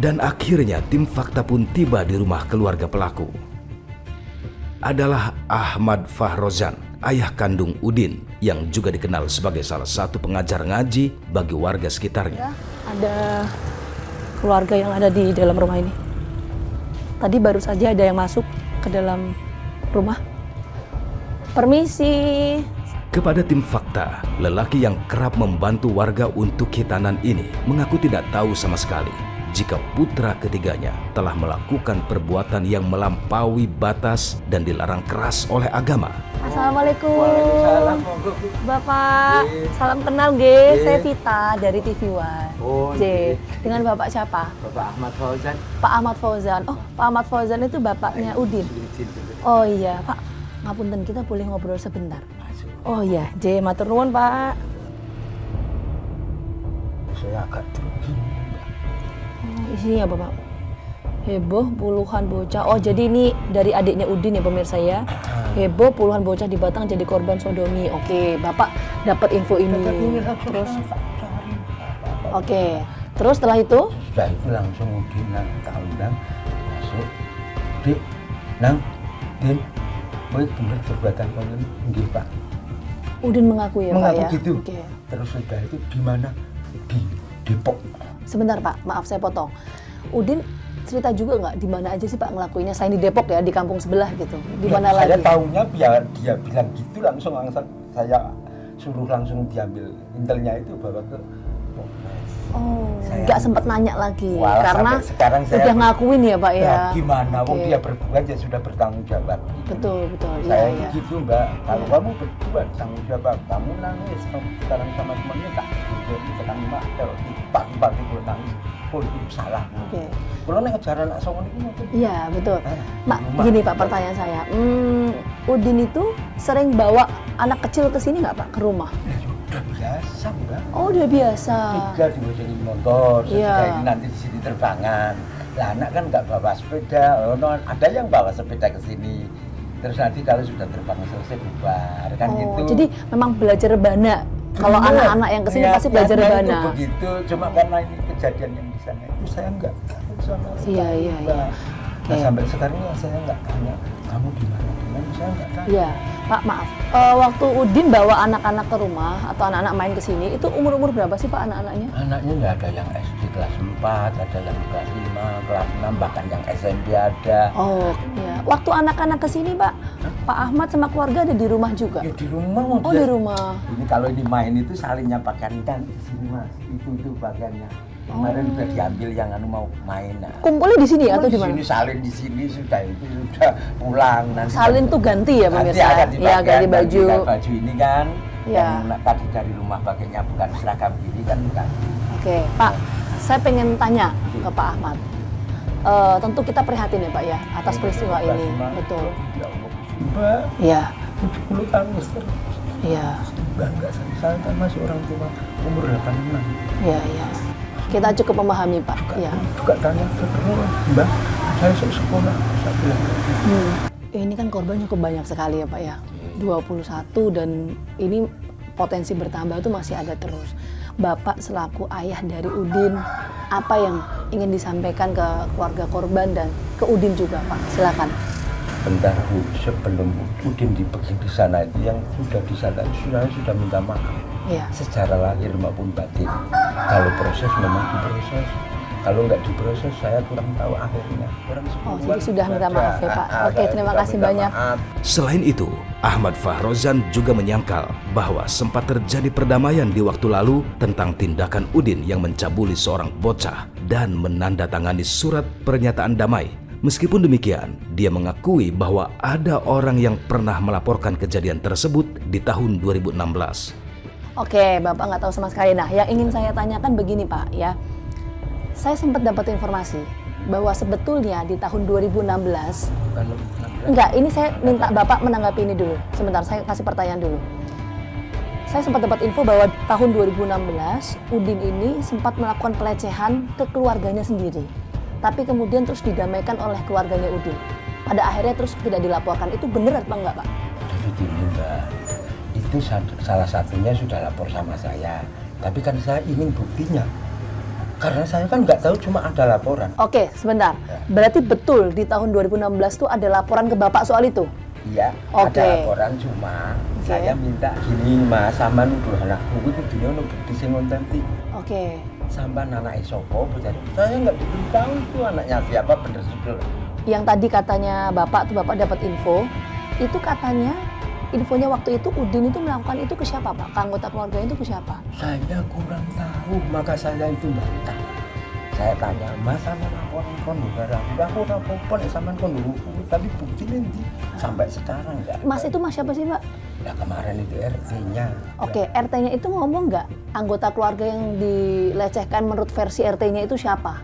Dan akhirnya tim fakta pun tiba di rumah keluarga pelaku. Adalah Ahmad Fahrozan, ayah kandung Udin, yang juga dikenal sebagai salah satu pengajar ngaji bagi warga sekitarnya. Ada keluarga yang ada di dalam rumah ini. Tadi baru saja ada yang masuk ke dalam rumah. Permisi. Kepada tim fakta, lelaki yang kerap membantu warga untuk hitanan ini mengaku tidak tahu sama sekali jika putra ketiganya telah melakukan perbuatan yang melampaui batas dan dilarang keras oleh agama. Assalamualaikum. Waalaikumsalam. Bapak, salam kenal G. Saya Vita dari TV One. Oh, J. Dengan Bapak siapa? Bapak Ahmad Fauzan. Pak Ahmad Fauzan. Oh, Pak Ahmad Fauzan itu bapaknya Udin. Oh iya, Pak. Ngapunten, kita boleh ngobrol sebentar. Oh iya, J. Matur nuwun, Pak. Saya agak tergin. Isinya apa, Pak? Heboh puluhan bocah. Oh, jadi ini dari adiknya Udin ya pemirsa ya. Heboh puluhan bocah di Batang jadi korban sodomi. Oke, Bapak dapat info ini. Terus oke. Terus setelah itu? Sudah itu langsung Udin tak undang masuk. Dik, Nang, Din, boy bener perbuatan kalian nggih, Pak. Udin mengaku ya, Pak ya. Mengaku gitu. Oke. Terus sudah itu di mana? Di Depok. Sebentar Pak, maaf saya potong. Udin cerita juga nggak di mana aja sih Pak ngelakuinnya? Saya di Depok ya, di kampung sebelah gitu. Di mana lagi? Saya tahunya biar dia bilang gitu langsung saya suruh langsung diambil intelnya itu bawa ke Polres. Oh, Saya- nggak sempat nanya lagi Wah, karena sampai sekarang saya udah ngakuin ya Pak ya. Ya, gimana? Wong Oke. dia berbuat ya sudah bertanggung jawab. Betul, betul. Saya Iya, iya. gitu Mbak. Kalau Iya. kamu berbuat tanggung jawab, kamu nangis sekarang sama temannya tak tekan mak kalau pagi-pagi gue nangis, oh itu salah. Oke. Kalau nek ngejar anak songon itu mungkin. Iya, betul. Mak, rumah. gini Pak pertanyaan saya. Udin itu sering bawa anak kecil ke sini nggak Pak, ke rumah? Udah biasa Mbak. Oh, udah biasa. Tiga diboncengin motor, Iya. sesudah ini nanti di sini terbangan. Lah anak kan nggak bawa sepeda, oh, no, ada yang bawa sepeda ke sini. Terus nanti kalau sudah terbang selesai bubar kan Oh, gitu. jadi memang belajar rebana. Kalau Bener. anak-anak yang kesini Ya, pasti belajar niatnya rebana. itu begitu, cuma karena ini kejadian yang di sana itu saya nggak tahu sama sekali. Iya, iya, Mbak. iya. Nah, Oke. sampai sekarang ya saya nggak tanya kamu di mana, saya nggak tahu. Iya, Pak maaf. Waktu Udin bawa anak-anak ke rumah atau anak-anak main ke sini, itu umur-umur berapa sih Pak anak-anaknya? Anaknya nggak ada yang SD kelas 4, ada yang kelas 5, kelas 6, bahkan yang SMP ada. Oh, iya. Waktu anak-anak ke sini Pak, Pak Ahmad sama keluarga ada di rumah juga? Ya di rumah. Oh, di rumah. Ini kalau ini main itu salingnya pakaian kan di sini Mas. Itu pakaiannya. Kemarin udah diambil yang mau main. Nah. Kumpulnya di sini atau di di mana? sini salin di sini sudah itu sudah pulang nanti. Salin tuh ganti ya nanti pemirsa? akan Iya, dipakai, ganti baju. kan baju ini kan. Iya. Yang tadi dari rumah pakainya bukan seragam ini kan bukan. Oke, Pak. Saya pengen tanya ke Pak Ahmad. Tentu kita prihatin ya Pak ya atas peristiwa ini. Betul. Ya Allah. Mbak, Iya, 70 tahun terus. iya, Enggak, saya kan masih orang tua umur 86. iya, iya. Kita cukup memahami Pak. Iya. Juga tanya terus, Mbak, saya sekolah, saya bilang. Ini kan korban cukup banyak sekali ya Pak ya. 21 dan ini potensi bertambah itu masih ada terus. Bapak selaku ayah dari Udin, apa yang ingin disampaikan ke keluarga korban dan ke Udin juga Pak? Silakan. Bentar Bu, sebelum Udin dipergi di sana itu yang sudah di sana sudah minta maaf. Iya. Secara lahir maupun batin. Kalau proses memang diproses. Kalau nggak diproses saya kurang tahu akhirnya. Orang Oh, semua jadi sudah minta maaf ya Pak. Oke, terima kasih banyak. Selain itu, Ahmad Fahrozan juga menyangkal bahwa sempat terjadi perdamaian di waktu lalu tentang tindakan Udin yang mencabuli seorang bocah dan menandatangani surat pernyataan damai. Meskipun demikian, dia mengakui bahwa ada orang yang pernah melaporkan kejadian tersebut di tahun 2016. Oke, Bapak nggak tahu sama sekali. Nah, yang ingin saya tanyakan begini Pak ya. Saya sempat dapat informasi bahwa sebetulnya di tahun 2016, enggak, ini saya minta Bapak menanggapi ini dulu. Sebentar, saya kasih pertanyaan dulu. Saya sempat dapat info bahwa tahun 2016, Udin ini sempat melakukan pelecehan ke keluarganya sendiri. Tapi kemudian terus didamaikan oleh keluarganya Udin. Pada akhirnya terus tidak dilaporkan. Itu benar atau enggak Pak? Jadi gini Mbak, itu salah satunya sudah lapor sama saya. Tapi kan saya ingin buktinya. Karena saya kan nggak tahu, cuma ada laporan. Oke, sebentar. Berarti betul di tahun 2016 tuh ada laporan ke Bapak soal itu? Iya, Oke. ada laporan, cuma saya minta gini, Mas, sama nuduh anakku itu dunia ono bukti sing otentik. Oke. Sampai anaknya sopo, saya nggak diberitahu itu anaknya siapa, bener betul. Yang tadi katanya Bapak tuh Bapak dapat info, itu katanya infonya waktu itu Udin itu melakukan itu ke siapa Pak? Ke anggota keluarga itu ke siapa? Saya kurang tahu, maka saya itu bantah. Saya tanya, Mas sama orang kono barang, aku rapopon sama kono, tapi bukti nanti sampai sekarang nggak. Mas itu Mas siapa sih Pak? Ya kemarin itu RT-nya. Oke, RT-nya itu ngomong nggak anggota keluarga yang dilecehkan menurut versi RT-nya itu siapa?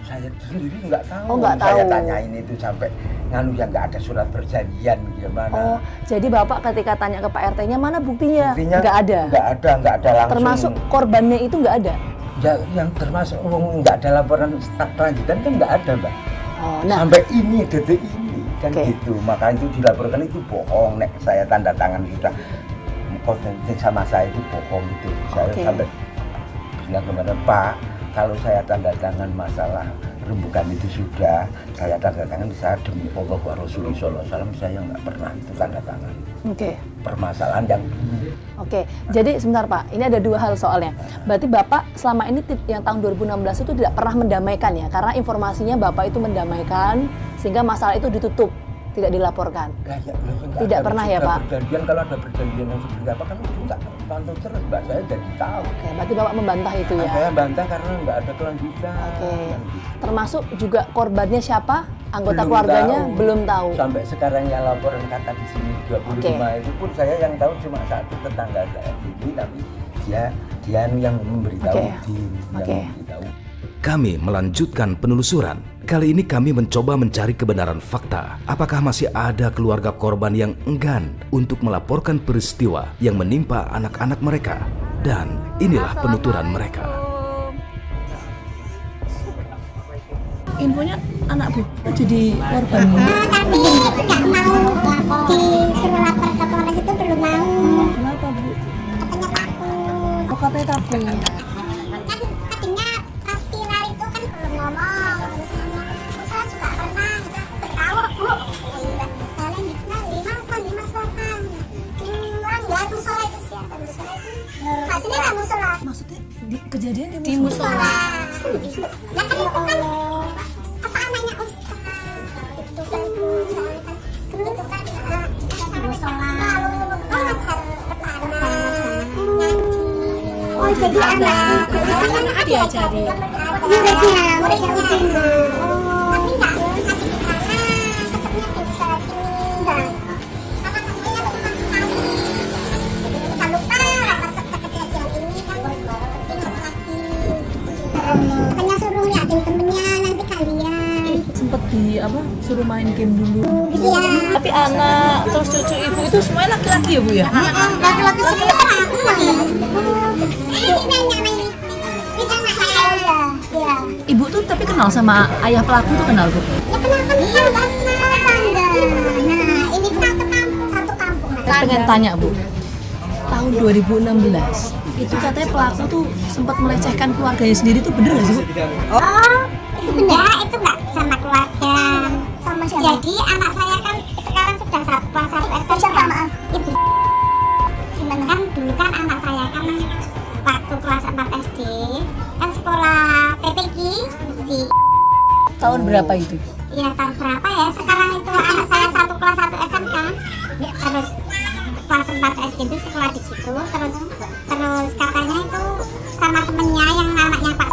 Saya sendiri nggak tahu. Oh, nggak Saya tahu. tanyain itu sampai nganu yang nggak ada surat perjanjian gimana. Oh, jadi Bapak ketika tanya ke Pak RT-nya mana buktinya? Buktinya Nggak ada. nggak ada langsung. Termasuk korbannya itu nggak ada. Ya, yang termasuk nggak ada laporan lanjutan kan nggak ada, Mbak. Oh, nah, Sampai ini detik ini kan Oke. gitu. Maka itu dilaporkan itu bohong. Nek saya tanda tangan sudah konsentrasi sama saya itu bohong itu. Saya Oke. sampai bilang kepada Pak, kalau saya tanda tangan masalah rembukan itu sudah saya tanda tangan, saya demi Allah wa Rasulullah SAW saya nggak pernah itu tanda tangan. oke. Permasalahan yang Oke, jadi sebentar Pak, ini ada dua hal soalnya. Berarti Bapak selama ini yang tahun 2016 itu tidak pernah mendamaikan ya? Karena informasinya Bapak itu mendamaikan sehingga masalah itu ditutup, tidak dilaporkan. Tidak pernah ya, Pak? Perjanjian, kalau ada perjanjian yang seperti apa kan itu nggak pantau terus, Mbak. Saya jadi tahu. Oke, berarti Bapak membantah itu ya? Saya bantah karena nggak ada kelanjutan. Oke, Kan gitu. termasuk juga korbannya siapa? Anggota Belum keluarganya tahu. belum tahu. Sampai sekarang yang laporan kata di sini 25 itu pun saya yang tahu cuma satu, tetangga saya ini, tapi dia yang memberitahu Oke. yang Oke. memberitahu. Kami melanjutkan penelusuran. Kali ini kami mencoba mencari kebenaran fakta. Apakah masih ada keluarga korban yang enggan untuk melaporkan peristiwa yang menimpa anak-anak mereka? Dan inilah penuturan mereka. Infonya anak Bu jadi korban. Tapi nggak mau disuruh lapor ke Polres itu belum mau. Kenapa Bu? Katanya takut. Oh, katanya takut. Kan tadinya pas viral itu kan belum ngomong. Saya juga pernah bertahu Bu. Kalian di mana? Enggak musola itu siapa musola itu? Maksudnya nggak musola. Maksudnya kejadian di Musola. Nah kan itu kan apa anaknya Ustaz itu kan itu kan musola ngajar ngaji. Oh jadi anak diajari. Muridnya Udin. Tapi nggak ngaji di sana, tetapnya di sekolah sini. Karena katanya lupa sekali. Kita lupa pas kejadian ini kan ingat lagi. Katanya suruh liatin temennya nanti kalian. Sempet suruh main game dulu. Iya. Tapi anak terus cucu ibu itu semuanya laki-laki ya Bu ya? Laki-laki semua. Ini nanya main. Kita nggak saya. Iya. Ibu tuh tapi kenal sama ayah pelaku tuh kenal Bu? Ya kenal kan iya tanda. Nah ini satu kampung. Saya pengen tanya Bu, tahun 2016 itu katanya pelaku tuh sempat melecehkan keluarganya sendiri tuh bener gak sih Bu? Oh, itu benda itu mbak sama keluarga. Sama siapa? Jadi anak saya kan sekarang sudah kelas 1 SD. Siapa maaf? Ibu. Gimana kan dulu kan anak saya kan waktu kelas 4 SD kan sekolah PPG di Tahun berapa itu? ya tahun berapa ya? Sekarang itu anak saya kelas 1 SMK. Terus kelas 4 SD itu sekolah di situ. Terus katanya itu sama temennya yang namanya Pak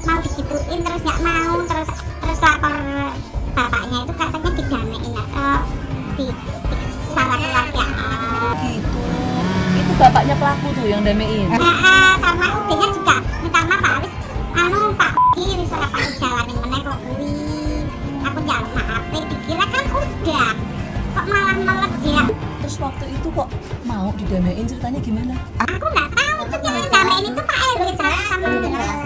mau digituin terus nggak mau terus lapor bapaknya itu katanya didamein atau di salah keluarga. Gitu. Itu bapaknya pelaku tuh yang damein. Sama udahnya juga minta maaf Pak wis Pak ini surat Pak jalanin meneh kok kuwi aku njaluk maaf dikira kan udah kok malah meledak. Terus waktu itu kok mau didamein, ceritanya gimana? Aku nggak tahu itu yang damein itu Pak RW sama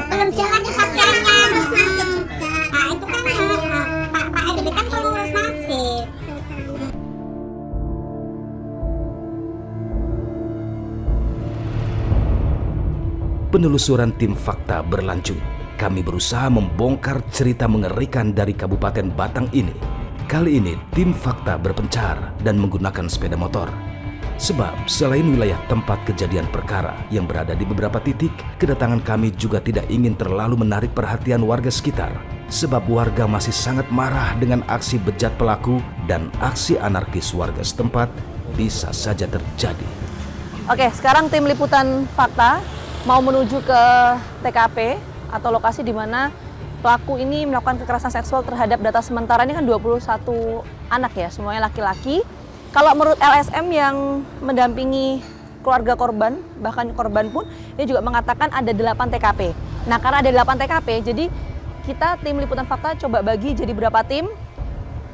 belum jalan pacarnya harus masuk juga. Nah itu kan Pak RW kan pengurus masjid. Penelusuran tim fakta berlanjut. Kami berusaha membongkar cerita mengerikan dari Kabupaten Batang ini. Kali ini tim fakta berpencar dan menggunakan sepeda motor. Sebab selain wilayah tempat kejadian perkara yang berada di beberapa titik, kedatangan kami juga tidak ingin terlalu menarik perhatian warga sekitar. Sebab warga masih sangat marah dengan aksi bejat pelaku dan aksi anarkis warga setempat bisa saja terjadi. Oke, sekarang tim liputan fakta mau menuju ke TKP atau lokasi di mana pelaku ini melakukan kekerasan seksual terhadap data sementara ini kan 21 anak ya, semuanya laki-laki. Kalau menurut LSM yang mendampingi keluarga korban, bahkan korban pun, dia juga mengatakan ada 8 TKP. Nah, karena ada 8 TKP, jadi kita tim liputan fakta coba bagi jadi berapa tim.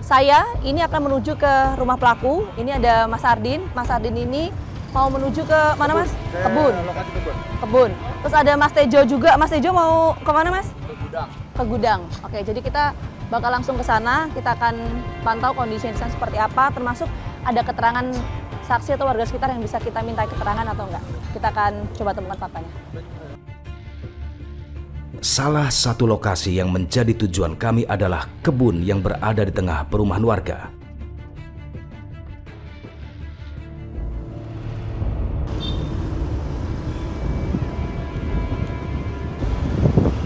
Saya ini akan menuju ke rumah pelaku. Ini ada Mas Ardin. Mas Ardin ini mau menuju ke mana, Mas? Kebun. Kebun. Terus ada Mas Tejo juga. Mas Tejo mau ke mana, Mas? Ke gudang. Ke gudang. Oke, jadi kita bakal langsung ke sana. Kita akan pantau kondisinya seperti apa, termasuk ada keterangan saksi atau warga sekitar yang bisa kita minta keterangan atau enggak. Kita akan coba temukan faktanya. Salah satu lokasi yang menjadi tujuan kami adalah kebun yang berada di tengah perumahan warga.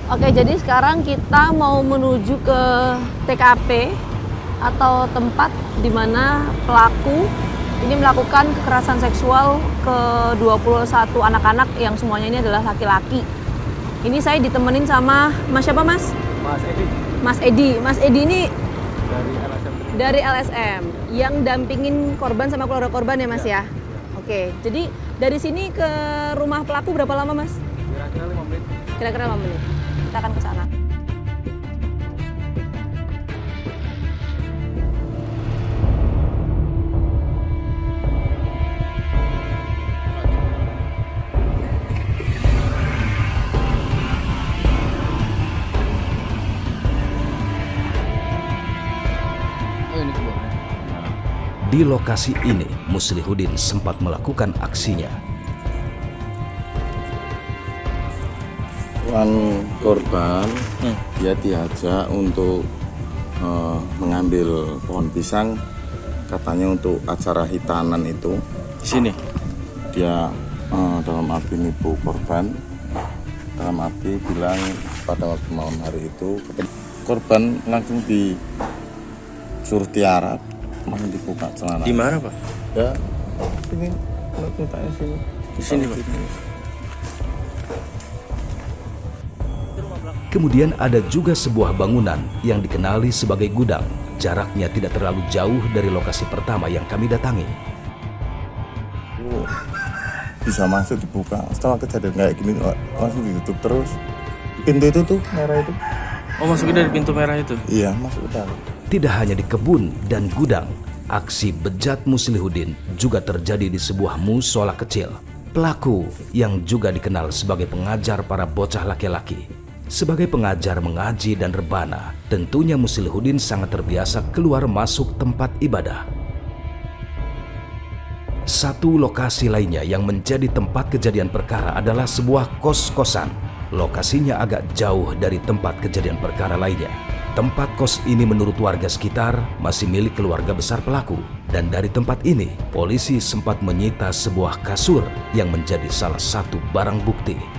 Oke, jadi sekarang kita mau menuju ke TKP atau tempat di mana pelaku ini melakukan kekerasan seksual ke 21 anak-anak yang semuanya ini adalah laki-laki. Ini saya ditemenin sama Mas siapa, Mas? Mas Edi. Mas Edi. Mas Edi ini Dari LSM. dari LSM yang dampingin korban sama keluarga korban ya, Mas ya? Oke, jadi dari sini ke rumah pelaku berapa lama, Mas? Kira-kira 5 menit. Kira-kira 5 menit. Kita akan ke sana. Di lokasi ini, Muslihudin sempat melakukan aksinya. Korban dia diajak untuk mengambil pohon pisang, katanya untuk acara hitanan itu. Sini. Dia dalam arti nipu korban, dalam arti bilang pada waktu malam hari itu korban langsung disuruh tiarap, mau dibuka celana. Di mana, Pak? Ya, ini letaknya sini. Di sini, Pak. Kemudian ada juga sebuah bangunan yang dikenali sebagai gudang. Jaraknya tidak terlalu jauh dari lokasi pertama yang kami datangi. Bisa masuk dibuka. Setelah kejadian kayak gini langsung ditutup terus. Pintu itu tuh merah itu. Oh, masuknya dari pintu merah itu? Iya, masuk ke dalam. Tidak hanya di kebun dan gudang, aksi bejat Muslihudin juga terjadi di sebuah musola kecil. Pelaku yang juga dikenal sebagai pengajar para bocah laki-laki. Sebagai pengajar mengaji dan rebana, tentunya Muslihudin sangat terbiasa keluar masuk tempat ibadah. Satu lokasi lainnya yang menjadi tempat kejadian perkara adalah sebuah kos-kosan. Lokasinya agak jauh dari tempat kejadian perkara lainnya. Tempat kos ini menurut warga sekitar masih milik keluarga besar pelaku. Dan dari tempat ini, polisi sempat menyita sebuah kasur yang menjadi salah satu barang bukti.